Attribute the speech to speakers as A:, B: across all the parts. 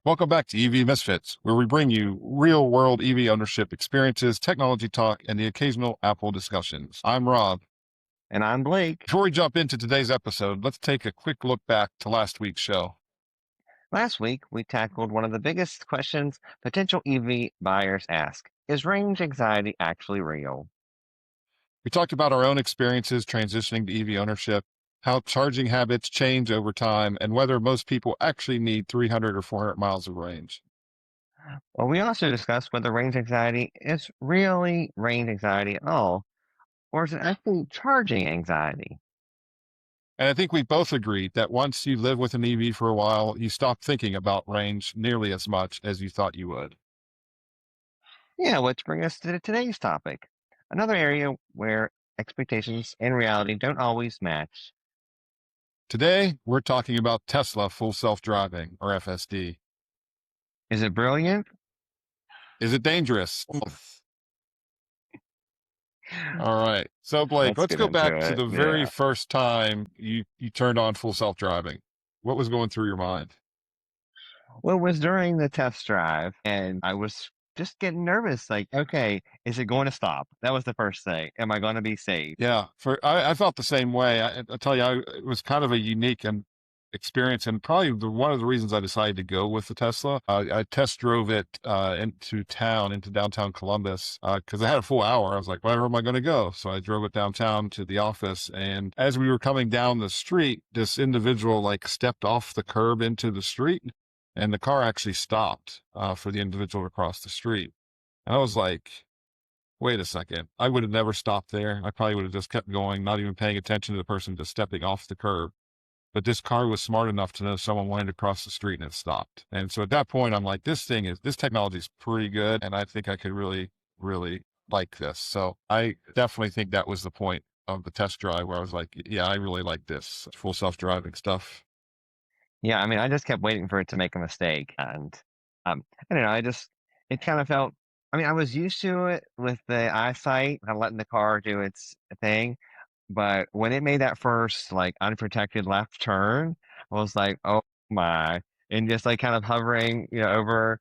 A: Welcome back to EV Misfits, where we bring you real world EV ownership experiences, technology talk, and the occasional Apple discussions. I'm Rob.
B: And I'm Blake.
A: Before we jump into today's episode, let's take a quick look back to last week's show.
B: Last week, we tackled one of the biggest questions potential EV buyers ask. Is range anxiety actually real?
A: We talked about our own experiences transitioning to EV ownership, how charging habits change over time, and whether most people actually need 300 or 400 miles of range.
B: Well, we also discussed whether range anxiety is really range anxiety at all, or is it actually charging anxiety?
A: And I think we both agreed that once you live with an EV for a while, you stop thinking about range nearly as much as you thought you would.
B: Yeah, which brings us to today's topic. Another area where expectations and reality don't always match.
A: Today, we're talking about Tesla full self-driving, or FSD.
B: Is it brilliant?
A: Is it dangerous? All right. So, Blake,
B: Let's
A: let's
B: get
A: go
B: into
A: back to
B: it.
A: the very
B: Yeah.
A: first time you turned on full self-driving. What was going through your mind?
B: Well, it was during the test drive, and I was just getting nervous. Like, okay, is it going to stop? That was the first thing. Am I going to be safe?
A: Yeah, I felt the same way. I tell you, it was kind of a unique experience, and probably one of the reasons I decided to go with the Tesla. I test drove it into downtown Columbus, because I had a full hour. I was like, where am I going to go? So I drove it downtown to the office, and as we were coming down the street, this individual like stepped off the curb into the street, and the car actually stopped for the individual to cross the street. And I was like, wait a second. I would have never stopped there. I probably would have just kept going, not even paying attention to the person just stepping off the curb. But this car was smart enough to know someone wanted to cross the street and it stopped. And so at that point, I'm like, this technology is pretty good. And I think I could really, really like this. So I definitely think that was the point of the test drive where I was like, yeah, I really like this full self-driving stuff.
B: Yeah, I mean, I just kept waiting for it to make a mistake, and I don't know. It kind of felt. I mean, I was used to it with the eyesight, kind of letting the car do its thing. But when it made that first like unprotected left turn, I was like, oh my, and just like kind of hovering, over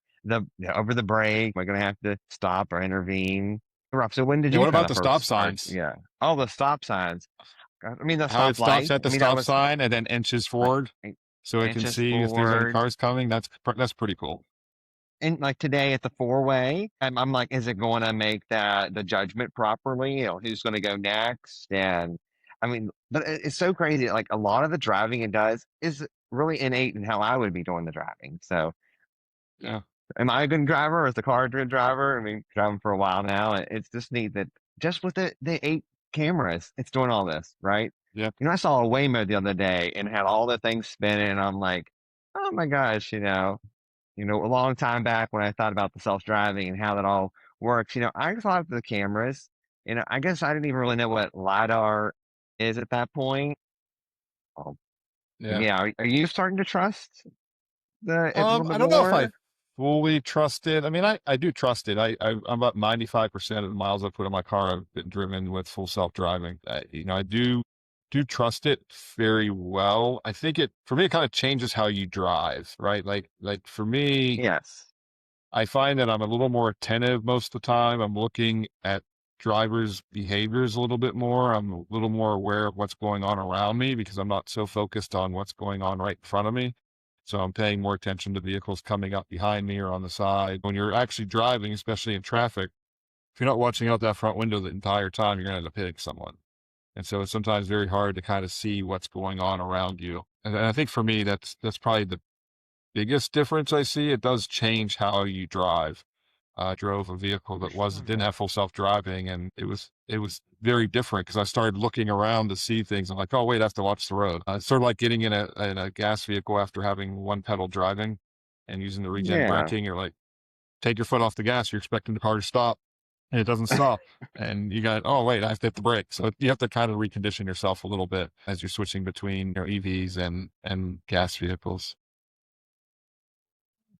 B: over the brake. Am I gonna have to stop or intervene? Rough. So when did
A: Yeah.
B: you
A: What
B: kind
A: about
B: of
A: the stop
B: first start?
A: signs?
B: Yeah. All the stop signs. I mean, the
A: How it
B: stop
A: stops
B: light.
A: at
B: I
A: the
B: mean, that
A: stop
B: was
A: sign and then inches
B: like
A: forward so it can
B: inches
A: see if there's any
B: forward.
A: cars coming. That's pretty cool.
B: And like today at the four-way, I'm like, is it going to make that the judgment properly? Who's going to go next? And I mean, but it's so crazy. Like a lot of the driving it does is really innate in how I would be doing the driving. So,
A: Yeah.
B: am I a good driver or is the car a good driver? I mean, driving for a while now. It's just neat that just with the eight cameras, it's doing all this, right?
A: Yep.
B: I saw a Waymo the other day and had all the things spinning, and I'm like, oh my gosh, a long time back when I thought about the self-driving and how that all works, I thought of the cameras. I guess I didn't even really know what LiDAR is at that point. Um, but
A: Yeah.
B: yeah, are you starting to trust it a little bit
A: I don't know if I
B: more?
A: fully trust it. I mean, I do trust it. I'm about 95% of the miles I put in my car have been driven with full self-driving. I do trust it very well. I think for me, it kind of changes how you drive, right? Like for me,
B: Yes.
A: I find that I'm a little more attentive most of the time. I'm looking at drivers' behaviors a little bit more. I'm a little more aware of what's going on around me because I'm not so focused on what's going on right in front of me. So I'm paying more attention to vehicles coming up behind me or on the side. When you're actually driving, especially in traffic, if you're not watching out that front window the entire time, you're going to end up hitting someone. And so it's sometimes very hard to kind of see what's going on around you. And I think for me, that's probably the biggest difference I see. It does change how you drive. I drove a vehicle
B: For
A: that
B: sure.
A: didn't have full self-driving, and it was very different because I started looking around to see things. I'm like, oh wait, I have to watch the road. It's sort of like getting in a gas vehicle after having one pedal driving and using the regen
B: Yeah.
A: braking. You're like, take your foot off the gas. You're expecting the car to stop, and it doesn't stop. And you got, oh wait, I have to hit the brake. So you have to kind of recondition yourself a little bit as you're switching between EVs and gas vehicles.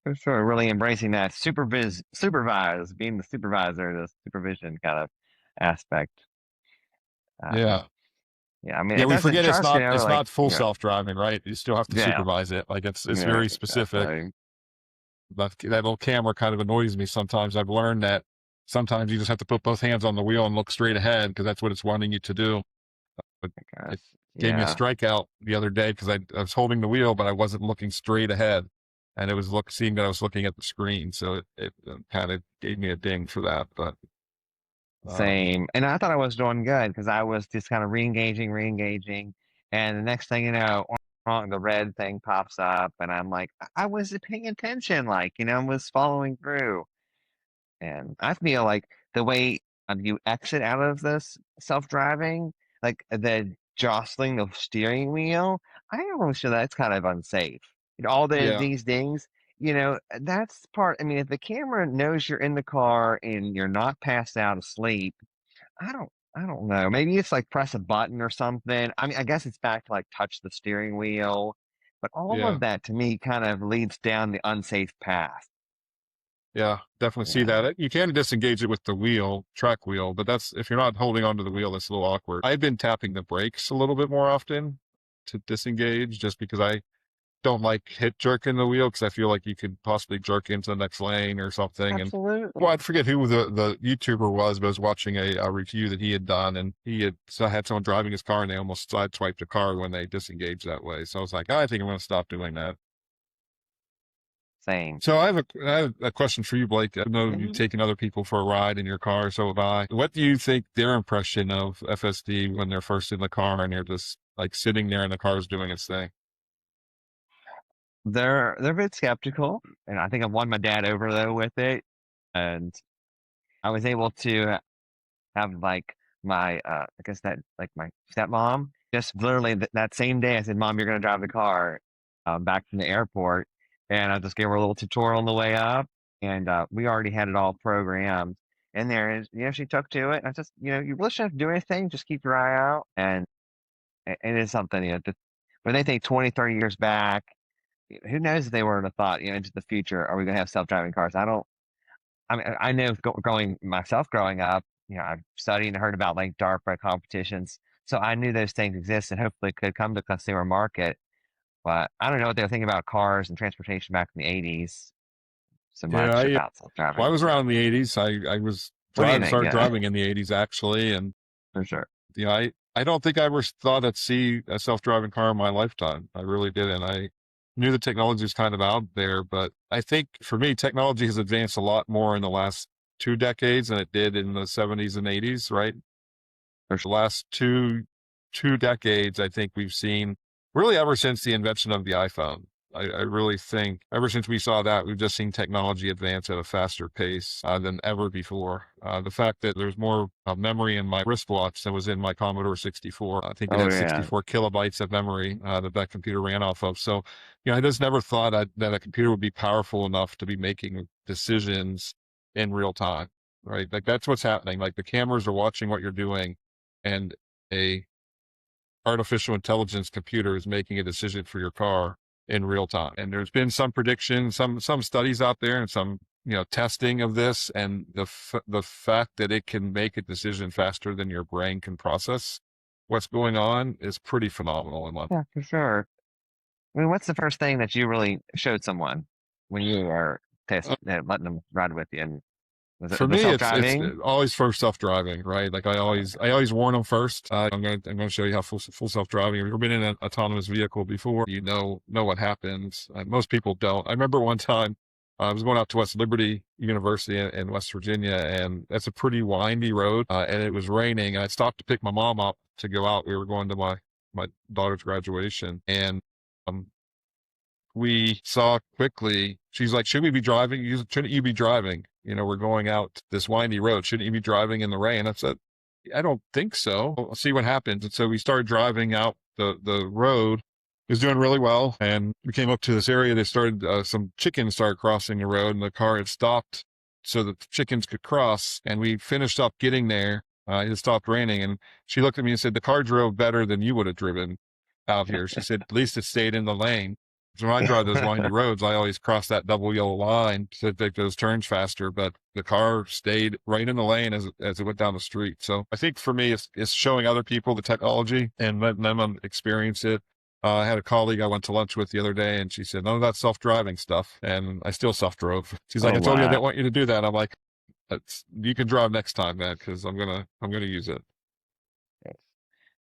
B: For sure. Really embracing that supervise, being the supervisor, the supervision kind of aspect. Um,
A: Yeah.
B: yeah, I mean,
A: Yeah,
B: it
A: we
B: doesn't
A: forget it's
B: trust,
A: not it's
B: like,
A: not full self-driving, right? You still have to
B: yeah,
A: supervise it. Like it's
B: yeah,
A: very specific.
B: exactly.
A: that little camera kind of annoys me sometimes. I've learned that sometimes you just have to put both hands on the wheel and look straight ahead because that's what it's wanting you to do. But it
B: Gosh.
A: gave me a
B: Yeah.
A: strikeout the other day because I was holding the wheel, but I wasn't looking straight ahead. And it was seeing that I was looking at the screen. So it kind of gave me a ding for that. But um,
B: Same. And I thought I was doing good because I was just kind of re-engaging. And the next thing you know, the red thing pops up, and I'm like, I was paying attention, like, I was following through. And I feel like the way you exit out of this self-driving, like the jostling the steering wheel, I almost feel that's kind of unsafe. All
A: yeah,
B: these dings, that's part. I mean, if the camera knows you're in the car and you're not passed out asleep, I don't, I don't know. Maybe it's like press a button or something. I mean, I guess it's back to like touch the steering wheel, but all
A: yeah.
B: of that to me kind of leads down the unsafe path.
A: Yeah, definitely see
B: Yeah,
A: that. You can disengage it with the wheel, track wheel, but that's if you're not holding onto the wheel, that's a little awkward. I've been tapping the brakes a little bit more often to disengage just because I don't like hit jerking the wheel because I feel like you could possibly jerk into the next lane or something. And well,
B: absolutely.
A: I forget who the YouTuber was, but I was watching a review that he had done, and had someone driving his car and they almost sideswiped a car when they disengaged that way. So I was like, I think I'm going to stop doing that.
B: Same.
A: So I have a question for you, Blake. I know you've
B: Mhm.
A: taken other people for a ride in your car, so have I. What do you think their impression of FSD when they're first in the car and they're just like sitting there and the car's doing its thing?
B: They're a bit skeptical, and I think I've won my dad over though with it, and I was able to have like my I guess that like my stepmom just literally that same day I said, Mom, you're gonna drive the car back from the airport, and I just gave her a little tutorial on the way up, and we already had it all programmed. And there is, she took to it. I just, you really shouldn't have to do anything. Just keep your eye out, and it is something. When they think 20, 30 years back, who knows if they were to thought, into the future, are we going to have self-driving cars? I mean, I know going myself growing up, I've studied and heard about like DARPA competitions. So I knew those things exist and hopefully could come to consumer market. But I don't know what they were thinking about cars and transportation back in the 80s so
A: Yeah,
B: much about
A: well, I
B: self-driving.
A: was around in the '80s. I was
B: What do you think?
A: started
B: Yeah,
A: driving in the '80s actually, and
B: for sure.
A: I don't think I ever thought I'd see a self-driving car in my lifetime. I really didn't. I knew the technology was kind of out there, but I think for me, technology has advanced a lot more in the last 2 decades than it did in the '70s and '80s, right?
B: For
A: The
B: sure.
A: last two decades, I think we've seen really ever since the invention of the iPhone. I really think ever since we saw that, we've just seen technology advance at a faster pace than ever before. The fact that there's more memory in my wristwatch than was in my Commodore 64. I think it
B: Oh,
A: had
B: yeah.
A: 64 kilobytes of memory that computer ran off of. So, I just never thought that a computer would be powerful enough to be making decisions in real time, right? Like that's what's happening. Like the cameras are watching what you're doing and a artificial intelligence computer is making a decision for your car in real time. And there's been some predictions, some studies out there, and some testing of this, and the fact that it can make a decision faster than your brain can process what's going on is pretty phenomenal. In my
B: Yeah, for sure. I mean, what's the first thing that you really showed someone when you were letting them ride with you? And was it
A: For
B: the
A: me, it's
B: self-driving?
A: always first self-driving, right? Like I always warn them first. I'm gonna show you how full self-driving. If you've ever been in an autonomous vehicle before, you know what happens. Most people don't. I remember one time I was going out to West Liberty University in West Virginia, and that's a pretty windy road, and it was raining. And I stopped to pick my mom up to go out. We were going to my daughter's graduation, and um, we saw quickly, she's like, should we be driving? Shouldn't you be driving? We're going out this windy road. Shouldn't you be driving in the rain? I said, I don't think so. I'll see what happens. And so we started driving out the road. It was doing really well. And we came up to this area. They started, some chickens started crossing the road and the car had stopped so that the chickens could cross. And we finished up getting there. It stopped raining. And she looked at me and said, the car drove better than you would have driven out here. She said, at least it stayed in the lane. So when I drive those windy roads, I always cross that double yellow line to take those turns faster. But the car stayed right in the lane as it went down the street. So I think for me, it's showing other people the technology and letting them experience it. I had a colleague I went to lunch with the other day, and she said, "None of that self-driving stuff," and I still self-drove. She's like,
B: Oh
A: "I told you I
B: wow.
A: didn't want you to do that." I'm like, You can drive next time, man, because I'm gonna use it."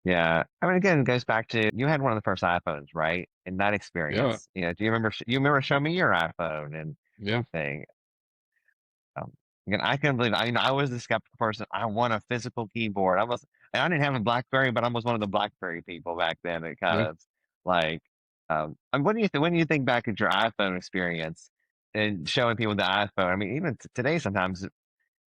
B: Yeah. I mean, again, it goes back to you had one of the first iPhones, right? In that
A: Yeah,
B: experience, do you remember? You remember showing me your iPhone and
A: yeah,
B: thing? Um, Again, I couldn't believe. I was the skeptical person. I want a physical keyboard. And I didn't have a BlackBerry, but I was one of the BlackBerry people back then. It kind
A: yeah.
B: of like, and what do you think when you think back at your iPhone experience and showing people the iPhone? I mean, even today, sometimes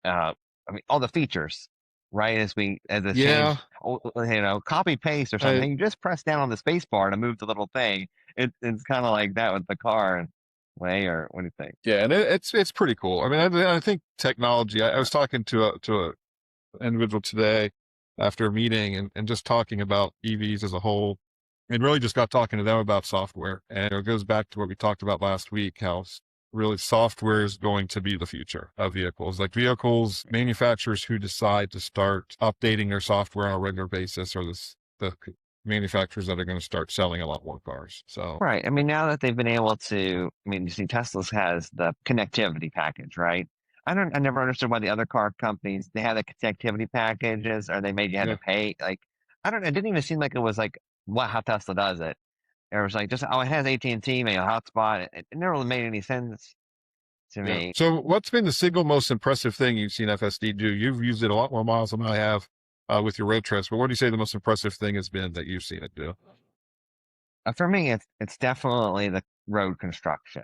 B: I mean, all the features, right? As it
A: Yeah,
B: changed, copy paste or
A: I,
B: something. You just press down on the space bar to move the little thing. It's kind of like that with the car way, or what do you think?
A: yeah, and it's pretty cool. I mean, I think technology. I was talking to a individual today after a meeting, and just talking about EVs as a whole, and really just got talking to them about software. And it goes back to what we talked about last week, how really software is going to be the future of vehicles. Like vehicles manufacturers who decide to start updating their software on a regular basis are the manufacturers that are going to start selling a lot more cars. So
B: Right. I mean, now that they've been able to, I mean, you see, Tesla's has the connectivity package, right? I never understood why the other car companies, they had the connectivity packages or they made you had to
A: yeah.
B: pay. Like, I don't know. It didn't even seem like it was like what, how Tesla does it. It was like just, oh, it has AT&T, maybe a hotspot. It never really made any sense to
A: Yeah.
B: me.
A: So what's been the single most impressive thing you've seen FSD do? You've used it a lot more miles than I have with your road trips, but what do you say the most impressive thing has been that you've seen it do?
B: For me, it's definitely the road construction.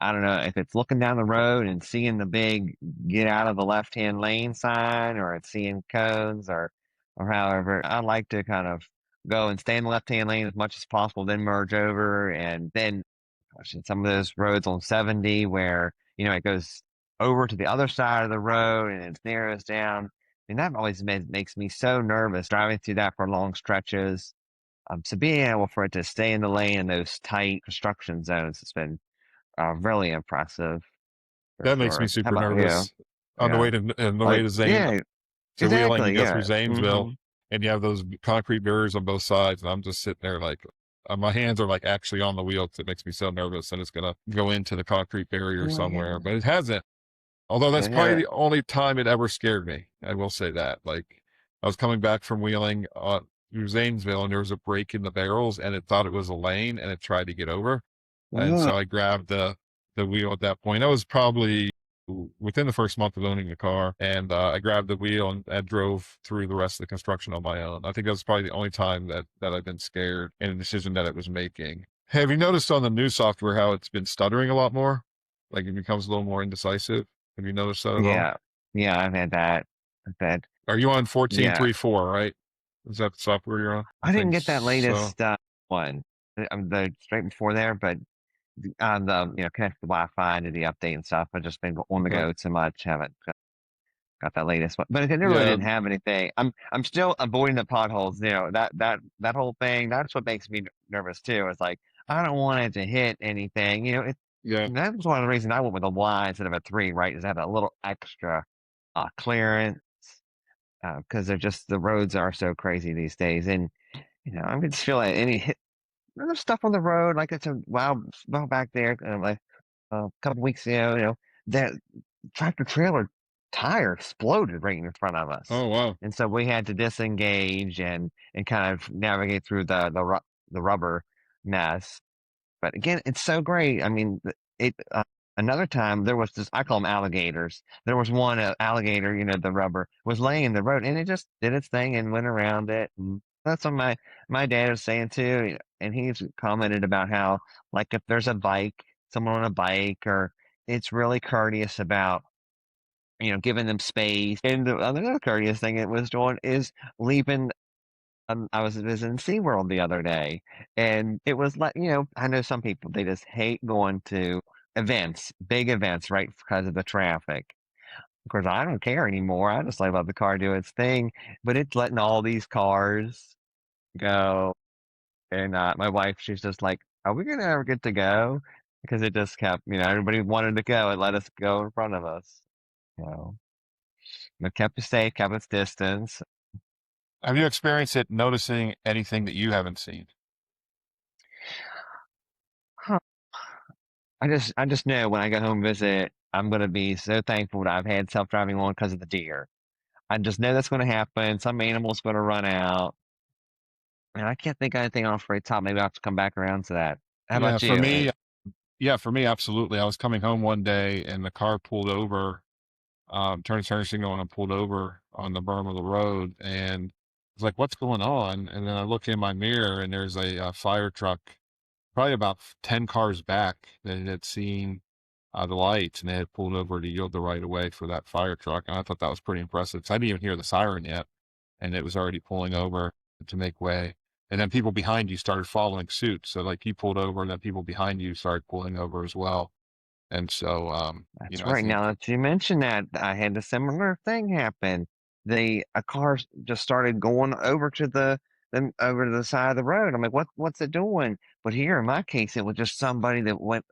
B: I don't know if it's looking down the road and seeing the big get out of the left-hand lane sign or it's seeing cones or however. I like to kind of go and stay in the left-hand lane as much as possible, then merge over and then gosh, in some of those roads on 70 where, it goes over to the other side of the road and it narrows down. I mean, that always makes me so nervous driving through that for long stretches. So being able for it to stay in the lane in those tight construction zones has been really impressive for
A: That makes me
B: sure. How
A: super
B: about you?
A: nervous on the
B: Yeah.
A: way to Zane
B: Yeah,
A: to Wheeling. You
B: exactly.
A: go through
B: Yeah.
A: Zanesville, and you have those concrete barriers on both sides, and I'm just sitting there like my hands are like actually on the wheel because it makes me so nervous that it's gonna go into the concrete barrier
B: Well, yeah.
A: somewhere, but it hasn't. Although that's
B: And
A: probably
B: here,
A: the only time it ever scared me. I will say that. Like I was coming back from Wheeling through Zanesville, and there was a break in the barrels, and it thought it was a lane, and it tried to get over, and
B: uh,
A: so I grabbed the wheel at that point. That was probably within the first month of owning the car, and I grabbed the wheel and drove through the rest of the construction on my own. I think that was probably the only time that I've been scared in a decision that it was making. Have you noticed on the new software how it's been stuttering a lot more? Like it becomes a little more indecisive. Have you noticed that at all?
B: yeah. Yeah, I've had that. I've had,
A: Are you on
B: yeah.
A: 14.3.4, right? Is that the software you're on? I
B: I didn't
A: think
B: get that
A: so.
B: latest one. The straight before there, but connect the Wi-Fi to the update and stuff. I've just been on the
A: Okay.
B: go too much. Haven't got that latest one, but it really
A: Yeah,
B: didn't have anything. I'm still avoiding the potholes. That whole thing. That's what makes me nervous too. It's like I don't want it to hit anything.
A: yeah.
B: That was one of the reasons I went with a Y instead of a three. Right, is to have a little extra clearance because they're just the roads are so crazy these days, and I can just feel like any hit. There's stuff on the road like it's a while back there, like a couple weeks ago. That tractor trailer tire exploded right in front of us.
A: Oh, wow.
B: And so we had to disengage and kind of navigate through the rubber mess. But again, it's so great. I mean, it another time there was this, I call them alligators. There was one alligator, the rubber was laying in the road and it just did its thing and went around it. And that's what my dad was saying too. And he's commented about how like if there's a bike, someone on a bike or it's really courteous about giving them space. And the other courteous thing it was doing is leaving. I was visiting SeaWorld the other day, and it was like, I know some people, they just hate going to events, big events, right, because of the traffic. Of course, I don't care anymore. I just let the car do its thing, but it's letting all these cars go. And my wife, she's just like, are we going to ever get to go? Because it just kept, everybody wanted to go and let us go in front of us. You know. But kept it safe, kept its distance.
A: Have you experienced it noticing anything that you haven't seen?
B: I just know when I go home and visit, I'm gonna be so thankful that I've had self-driving on because of the deer. I just know that's gonna happen. Some animal's gonna run out, and I can't think of anything off the top. Maybe I'll have to come back around to that. How
A: Yeah,
B: about
A: for
B: you?
A: me, yeah, for me, absolutely. I was coming home one day and the car pulled over, turn signal and I pulled over on the berm of the road and I was like, what's going on? And then I look in my mirror and there's a fire truck, probably about 10 cars back that had seen the lights and they had pulled over to yield the right of way for that fire truck. And I thought that was pretty impressive. 'Cause I didn't even hear the siren yet and it was already pulling over to make way. And then people behind you started following suit. So like you pulled over and then people behind you started pulling over as well. And so,
B: That's
A: I
B: right.
A: think,
B: Now that you mention that, I had a similar thing happen. A car just started going over to over to the side of the road. I'm like, what's it doing? But here in my case, it was just somebody that went,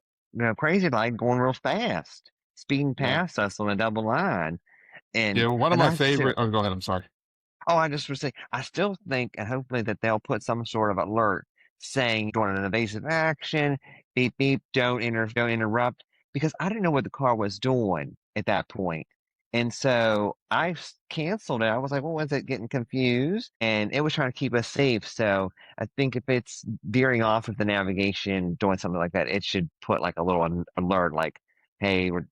B: crazy like going real fast, speeding
A: yeah.
B: past us on a double line.
A: Yeah.
B: And
A: One of
B: and
A: my
B: I still
A: favorite, oh, go ahead. I'm sorry.
B: Oh, I just was saying, I still think, and hopefully that they'll put some sort of alert saying during an evasive action, beep beep, don't interrupt, because I didn't know what the car was doing at that point, and so canceled it. I was like, well, was it getting confused? And it was trying to keep us safe. So I think if it's veering off of the navigation, doing something like that, it should put like a little alert, like, hey, we're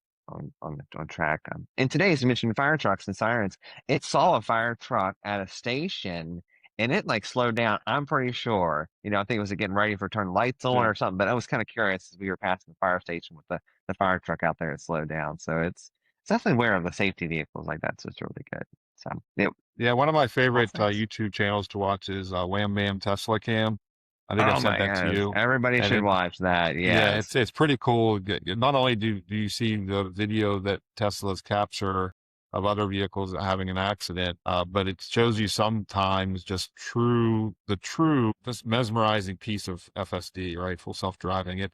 B: on track. And today's you mentioned fire trucks and sirens. It saw a fire truck at a station and it like slowed down. I'm pretty sure, I think it was getting ready for turn lights on
A: Yeah.
B: or something, but I was kind of curious as we were passing the fire station with the fire truck out there. It slowed down. So it's definitely aware of the safety vehicles like that. So it's really good. So
A: Yeah. One of my
B: all
A: favorite
B: things.
A: YouTube channels to watch is Wham Bam Tesla Cam. I think I
B: Oh
A: sent
B: my
A: that to
B: goodness.
A: you.
B: Everybody
A: And
B: should
A: it,
B: watch that.
A: yeah,
B: Yes.
A: it's pretty cool. Not only do you see the video that Tesla's capture of other vehicles having an accident, but it shows you sometimes just this mesmerizing piece of FSD, right? Full self-driving.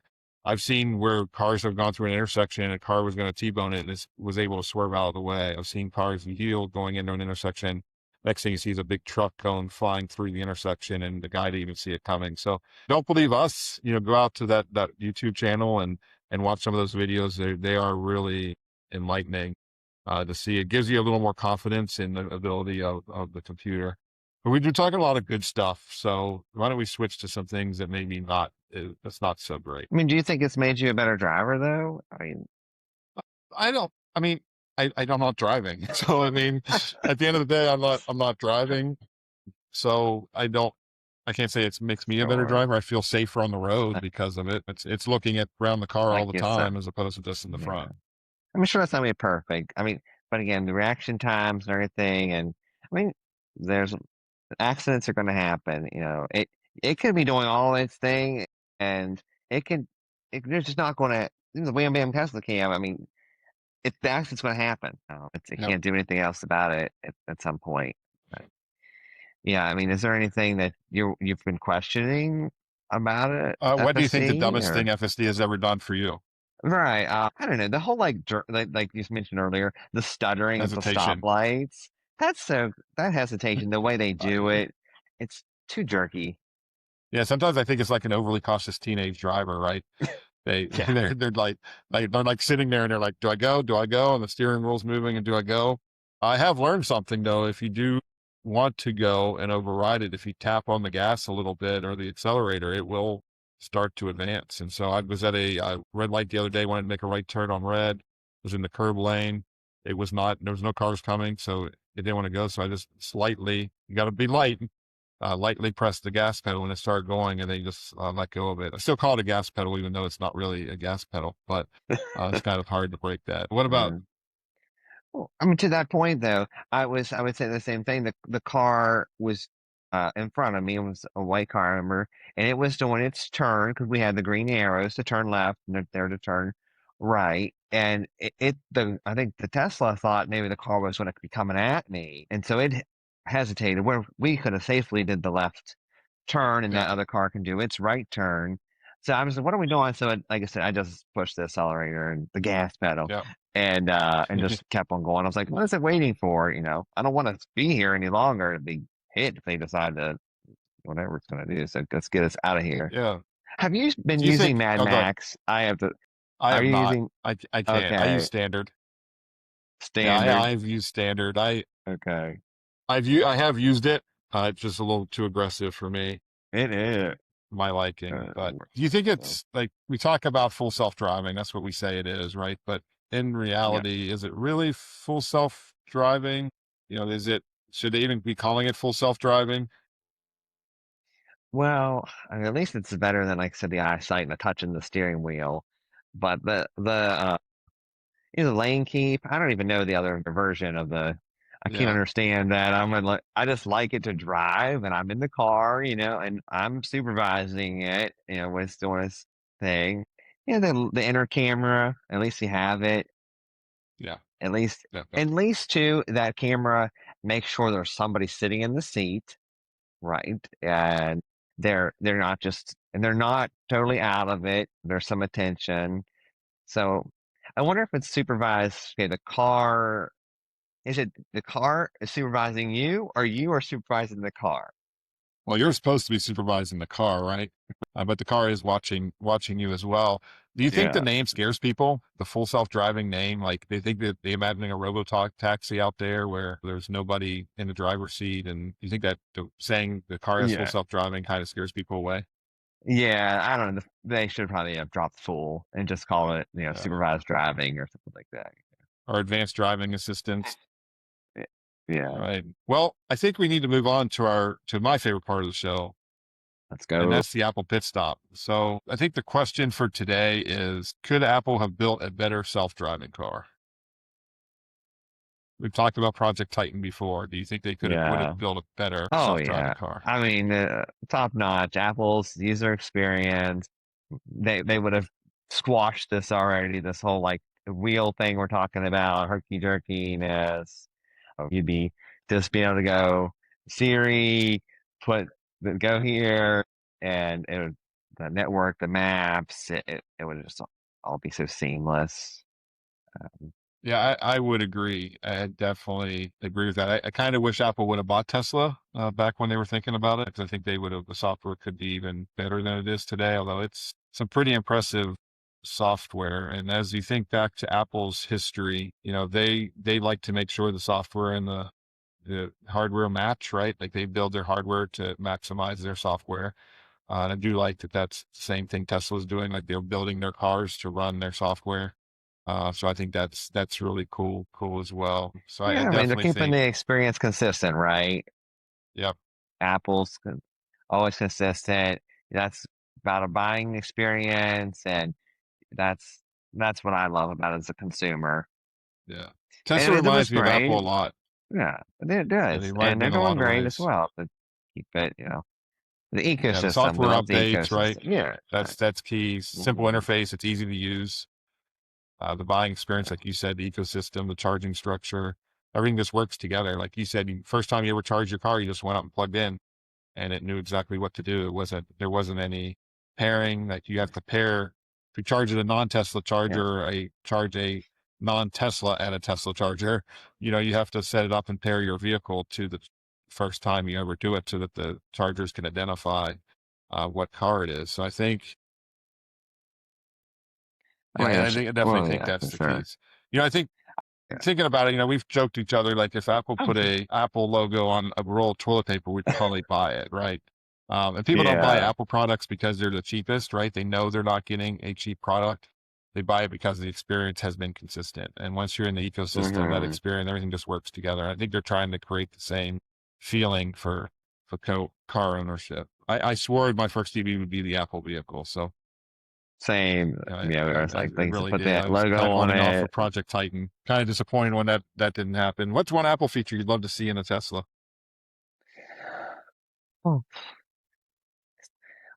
A: I've seen where cars have gone through an intersection and a car was going to T-bone it and it was able to swerve out of the way. I've seen cars yield going into an intersection. Next thing you see is a big truck going flying through the intersection and the guy didn't even see it coming. So don't believe us, go out to that YouTube channel and watch some of those videos. They are really enlightening to see. It gives you a little more confidence in the ability of the computer. But we've been talking a lot of good stuff. So why don't we switch to some things that maybe not that's not so great.
B: I mean, do you think it's made you a better driver though? I mean,
A: I don't. I mean, I'm not driving. So I mean, at the end of the day, I'm not driving. So I can't say it makes me a better
B: sure.
A: driver. I feel safer on the road because of it. It's looking at around the car all
B: Like
A: the
B: you said.
A: time as opposed to just in the
B: Yeah.
A: front.
B: I'm sure that's not gonna be perfect. I mean, but again, the reaction times and everything, and I mean, there's accidents are going to happen. It could be doing all its thing, and it could. They're just not going to. The wham bam Tesla cam. I mean, the accident's going to happen. It
A: Yep.
B: can't do anything else about it at some point. But, yeah, I mean, is there anything that you've been questioning about it,
A: What do you think the
B: FSC
A: dumbest thing
B: or?
A: FSD has ever done for you?
B: Right. I don't know. The whole like you mentioned earlier, the stuttering at the
A: Hesitation.
B: stoplights. That hesitation, the way they
A: Uh,
B: do it, it's too jerky.
A: yeah, sometimes I think it's like an overly cautious teenage driver, right? They
B: Yeah.
A: they're like sitting there and they're like, "Do I go? Do I go?" And the steering wheel's moving, and do I go? I have learned something though. If you do want to go and override it, if you tap on the gas a little bit or the accelerator, it will start to advance. And so I was at a red light the other day, wanted to make a right turn on red, was in the curb lane. It was not, there was no cars coming, so it didn't want to go. So I just slightly, you got to be light, lightly pressed the gas pedal and it started going and they just let go of it. I still call it a gas pedal, even though it's not really a gas pedal, but it's kind of hard to break that. What about,
B: Mm. Well, I mean, to that point though, I would say the same thing. The car was in front of me. It was a white car, I remember, and it was doing its turn because we had the green arrows to turn left and there to turn right. And I think the Tesla thought maybe the car was going to be coming at me, and so it hesitated where we could have safely did the left turn, and
A: yeah,
B: that other car can do its right turn. So I was like, "What are we doing?" So, like I said, I just pushed the accelerator and the gas pedal
A: yeah,
B: and just kept on going. I was like, what is it waiting for? I don't want to be here any longer to be hit if they decide to whatever it's going to do. So let's get us out of here.
A: yeah.
B: Have you been
A: Do you
B: using
A: think,
B: Mad
A: oh, go ahead.
B: Max? I have to.
A: I
B: Are
A: have
B: you
A: not.
B: using
A: I can't. I use
B: okay,
A: standard. Yeah,
B: standard?
A: I've used standard.
B: Okay.
A: I have used it. It's just a little too aggressive for me,
B: It is.
A: my liking.
B: Uh,
A: But do you think it's like we talk about full self-driving? That's what we say it is, right? But in
B: yeah.
A: reality, is it really full self-driving? Is it, should they even be calling it full self-driving?
B: Well, I mean, at least it's better than, like I said, the eyesight and the touching the steering wheel. But the lane keep. I don't even know the other version of the. I can't
A: Yeah,
B: understand that. I just like it to drive, and I'm in the car, and I'm supervising it, when it's doing its thing. Yeah, the inner camera. At least you have it.
A: yeah,
B: At least,
A: yeah, yeah.
B: at least too, that camera makes sure there's somebody sitting in the seat, right? And they're not totally out of it. There's some attention. So I wonder if it's supervised. Okay, is it the car is supervising you, or you are supervising the car?
A: Well, you're supposed to be supervising the car, right? But the car is watching you as well. Do you think the
B: Yeah.
A: name scares people? The full self-driving name, like they think that they imagining a robo taxi out there where there's nobody in the driver's seat, and you think that saying the car has full
B: Yeah.
A: self-driving kind of scares people away?
B: Yeah, I don't know. They should probably have dropped full and just call it,
A: Yeah.
B: supervised driving or something like that.
A: Or advanced driving assistance,
B: Y- Yeah.
A: right? Well, I think we need to move on to my favorite part of the show,
B: Let's
A: and
B: go.
A: that's the Apple pit stop. So I think the question for today is, could Apple have built a better self-driving car? We've talked about Project Titan before. Do you think they would
B: Yeah.
A: have built a better
B: Oh
A: self-driving
B: yeah.
A: car?
B: I mean, top notch. Apple's user experience. They would have squashed this already. This whole like wheel thing we're talking about, herky jerkiness. You'd be just being able to go Siri, go here, and the network, the maps. It would just all be so seamless. Um,
A: Yeah, I would agree. I definitely agree with that. I kind of wish Apple would have bought Tesla back when they were thinking about it, because I think the software could be even better than it is today, although it's some pretty impressive software. And as you think back to Apple's history, they like to make sure the software and the hardware match, right? Like they build their hardware to maximize their software. And I do like that that's the same thing Tesla's doing. Like they're building their cars to run their software. So I think that's really cool as well. So I
B: yeah, I mean they're
A: definitely
B: keeping
A: think,
B: the experience consistent, right?
A: yep,
B: Always consistent. That's about a buying experience, and that's that's what I love about it as a consumer.
A: yeah.
B: And
A: Tesla
B: it was
A: reminds me of Apple
B: great.
A: a lot.
B: Yeah, it
A: Yeah, they
B: does,
A: remind
B: and
A: me
B: they're
A: in a
B: doing
A: lot of
B: great as
A: ways.
B: well to keep it. The
A: Yeah, the
B: ecosystem. We
A: software
B: love the
A: updates, right?
B: ecosystem. Yeah, right.
A: That's key. Simple
B: Mhm.
A: interface. It's easy to use. The buying experience, like you said, the ecosystem, the charging structure, everything just works together. Like you said, first time you ever charged your car, you just went out and plugged in, and it knew exactly what to do. There wasn't any pairing that you have to pair. If you charge at a non-Tesla
B: Yeah.
A: charger, or charge a non-Tesla at a Tesla charger, you have to set it up and pair your vehicle to the first time you ever do it, so that the chargers can identify what car it is. So I think,
B: Oh
A: yeah,
B: yeah.
A: I definitely
B: Well,
A: think
B: yeah, for
A: that's the
B: sure.
A: keys. I think,
B: Yeah.
A: thinking about it, we've joked to each other, like if Apple
B: Oh,
A: put a Apple logo on a roll of toilet paper, we'd probably buy it, right? And people don't buy
B: yeah.
A: Apple products because they're the cheapest, right? They know they're not getting a cheap product. They buy it because the experience has been consistent. And once you're in the ecosystem, that
B: Hmm.
A: experience, everything just works together. I think they're trying to create the same feeling for car ownership. I swore my first EV would be the Apple vehicle. So
B: Same. Yeah, where it's
A: I
B: like they just
A: really
B: put
A: did.
B: the
A: I was
B: logo
A: kind of
B: on
A: holding off for
B: it.
A: Project Titan. Kind of disappointed when that didn't happen. What's one Apple feature you'd love to see in a Tesla?
B: Oh,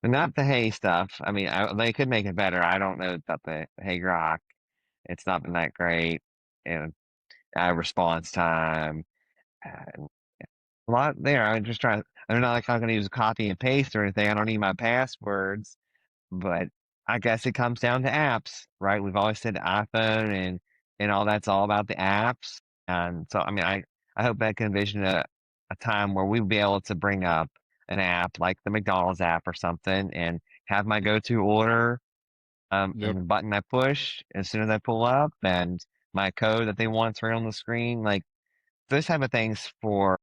B: not the hay stuff. I mean, they could make it better. I don't know about the hay rock. It's not been that great. And response time. And a lot there. I'm just trying. I'm not like I'm going to use copy and paste or anything. I don't need my passwords. But I guess it comes down to apps, right? We've always said iPhone and all that's all about the apps. And so, I mean, I hope I can envision a time where we'll be able to bring up an app like the McDonald's app or something and have my go-to order
A: Yep.
B: and the button I push as soon as I pull up, and my code that they want right on the screen. Like those type of things for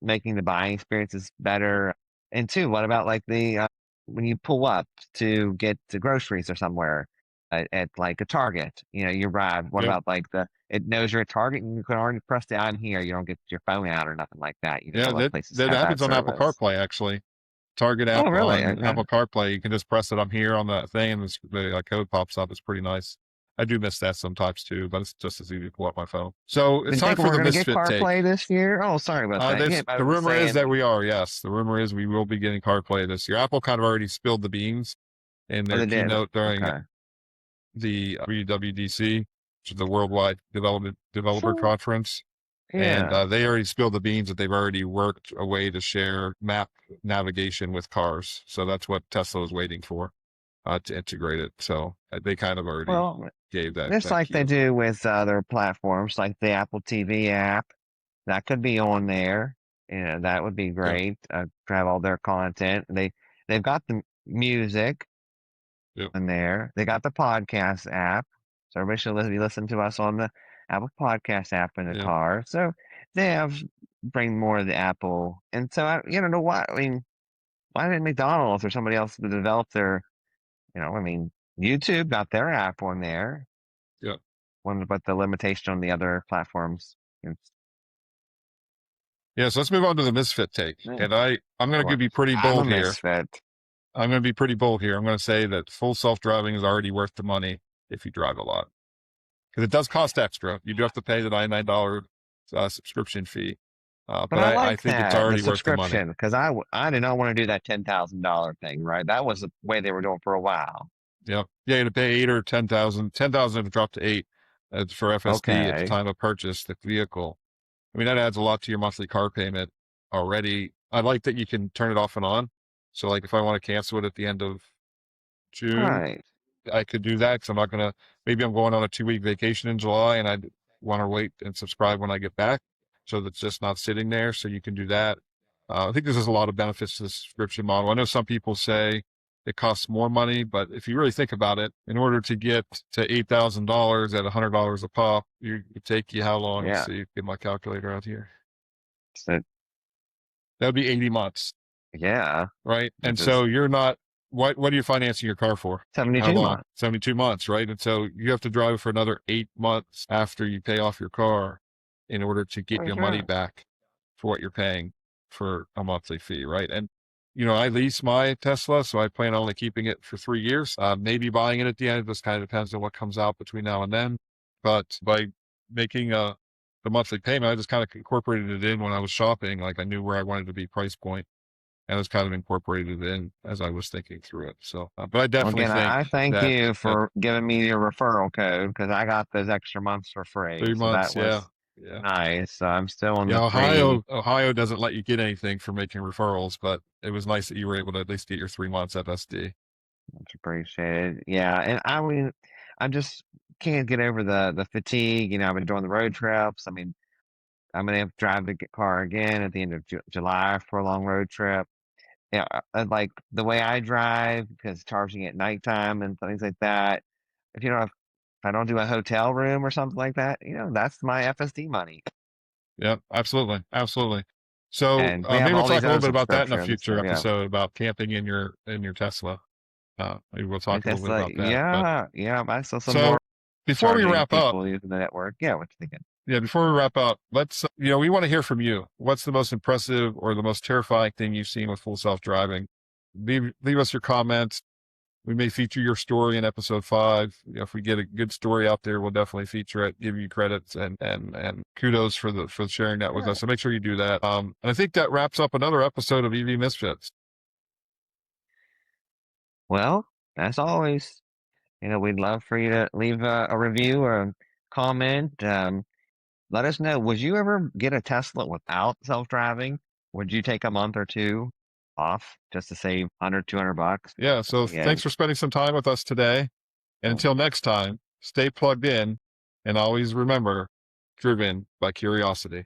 B: making the buying experiences better. And two, what about like the when you pull up to get the groceries or somewhere at like a Target, you arrive. What
A: Yep.
B: about like it knows you're at Target and you can already press the I'm here. You don't get your phone out or nothing like that.
A: Yeah.
B: Most
A: That
B: places
A: that
B: have that
A: happens on Apple
B: service.
A: CarPlay actually. Target
B: Oh,
A: app
B: really?
A: on
B: Okay.
A: Apple CarPlay. You can just press it. I'm here on that thing, and the code pops up. It's pretty nice. I do miss that sometimes too, but it's just as easy to pull up my phone. So it's
B: Did you
A: time
B: think
A: for
B: we're
A: the
B: gonna get
A: Misfit take.
B: CarPlay this year? Oh, sorry about that. Yeah, I
A: The
B: was
A: rumor is
B: saying.
A: that we are. Yes, the rumor is we will be getting CarPlay this year. Apple kind of already spilled the beans in
B: Oh,
A: their
B: they did.
A: keynote during
B: Okay.
A: the WWDC, which is the Worldwide Development Developer
B: So,
A: Conference. And
B: yeah.
A: they already spilled the beans that they've already worked a way to share map navigation with cars. So that's what Tesla is waiting for, to integrate it. So they kind of already
B: Well,
A: gave
B: just
A: that
B: like they
A: cue.
B: do with other platforms, like the Apple TV app, that could be on there. That would be
A: Yep,
B: great to have all their content. They've got the music
A: yep,
B: in there. They got the podcast app, so everybody should be listening to us on the Apple Podcast app in the
A: yep,
B: car. So they have bring more of the Apple, and so know what I mean. Why didn't McDonald's or somebody else develop their? I mean, YouTube got their app on there.
A: yep.
B: Wonder what the limitation on the other platforms.
A: Yeah, so let's move on to the Misfit take.
B: Yeah.
A: And I'm going to
B: Well,
A: be pretty
B: I'm a
A: bold here.
B: misfit.
A: I'm going to be pretty bold here. I'm going to say that full self-driving is already worth the money if you drive a lot. Because it does cost extra. You do have to pay the $99 subscription fee.
B: But
A: But
B: I
A: I
B: like
A: think it's
B: that, the
A: already worth the money.
B: subscription, because I did not want to do that $10,000 thing, right? That was the way they were doing for a while.
A: Yep. Yeah, you had to pay 8 or 10,000. 10,000 dropped to 8 for FSD at the
B: Okay.
A: time of purchase, the vehicle. I mean, that adds a lot to your monthly car payment already. I like that you can turn it off and on. So, like, if I want to cancel it at the end of June,
B: Right.
A: I could do that because I'm not going to, maybe I'm going on a 2-week vacation in July and I want to wait and subscribe when I get back. So that's just not sitting there. So you can do that. I think there's a lot of benefits to the subscription model. I know some people say it costs more money, but if you really think about it, in order to get to $8,000 at $100 a pop, it take you how long? Let's
B: Yeah.
A: see, get my calculator out here.
B: So,
A: That would be 80 months,
B: yeah,
A: right? And
B: which is
A: so you're not, what are you financing your car for? How
B: 72
A: long?
B: months.
A: 72 months, right? And so you have to drive for another 8 months after you pay off your car in order to get
B: That's
A: your money
B: right.
A: back for what you're paying for a monthly fee, right? And I lease my Tesla, so I plan on only keeping it for 3 years. Maybe buying it at the end. This kind of depends on what comes out between now and then. But by making the monthly payment, I just kind of incorporated it in when I was shopping. Like I knew where I wanted to be price point, and it was kind of incorporated in as I was thinking through it. So, but I
B: Well,
A: definitely
B: again,
A: think
B: I thank
A: that
B: you
A: that
B: for giving me your referral code because I got those extra months for free.
A: three
B: So that
A: months, yeah,
B: was
A: yeah.
B: nice. So I'm still on
A: Yeah,
B: the free.
A: Ohio doesn't let you get anything for making referrals, but it was nice that you were able to at least get your 3 months FSD.
B: Much appreciated. Yeah, and I mean, I just can't get over the fatigue. I've been doing the road trips. I mean, I'm gonna have to drive the car again at the end of July for a long road trip. Yeah, like the way I drive because charging at nighttime and things like that. If I don't do a hotel room or something like that, that's my FSD money.
A: Yeah, absolutely, absolutely. So
B: And we have
A: maybe we'll
B: all
A: talk
B: these
A: a little
B: other
A: bit about that in a
B: subscriptions.
A: future
B: So yeah,
A: episode about camping in your Tesla. Maybe we'll
B: like
A: talk a little
B: that's
A: bit
B: like
A: about that. But
B: yeah, yeah. I saw some more
A: so before we
B: charging
A: wrap up,
B: people using the network. Yeah, what you thinking?
A: yeah, before we wrap up, let's, we want to hear from you. What's the most impressive or the most terrifying thing you've seen with full self-driving? Leave us your comments. We may feature your story in episode 5. If we get a good story out there, we'll definitely feature it, give you credits and kudos for sharing that with
B: Yeah.
A: us. So make sure you do that. And I think that wraps up another episode of EV Misfits.
B: Well, as always, we'd love for you to leave a review or a comment. Let us know. Would you ever get a Tesla without self-driving? Would you take a month or two off just to save 100, $200?
A: Yeah. So
B: Yeah.
A: thanks for spending some time with us today. And
B: Yeah.
A: until next time, stay plugged in and always remember, driven by curiosity.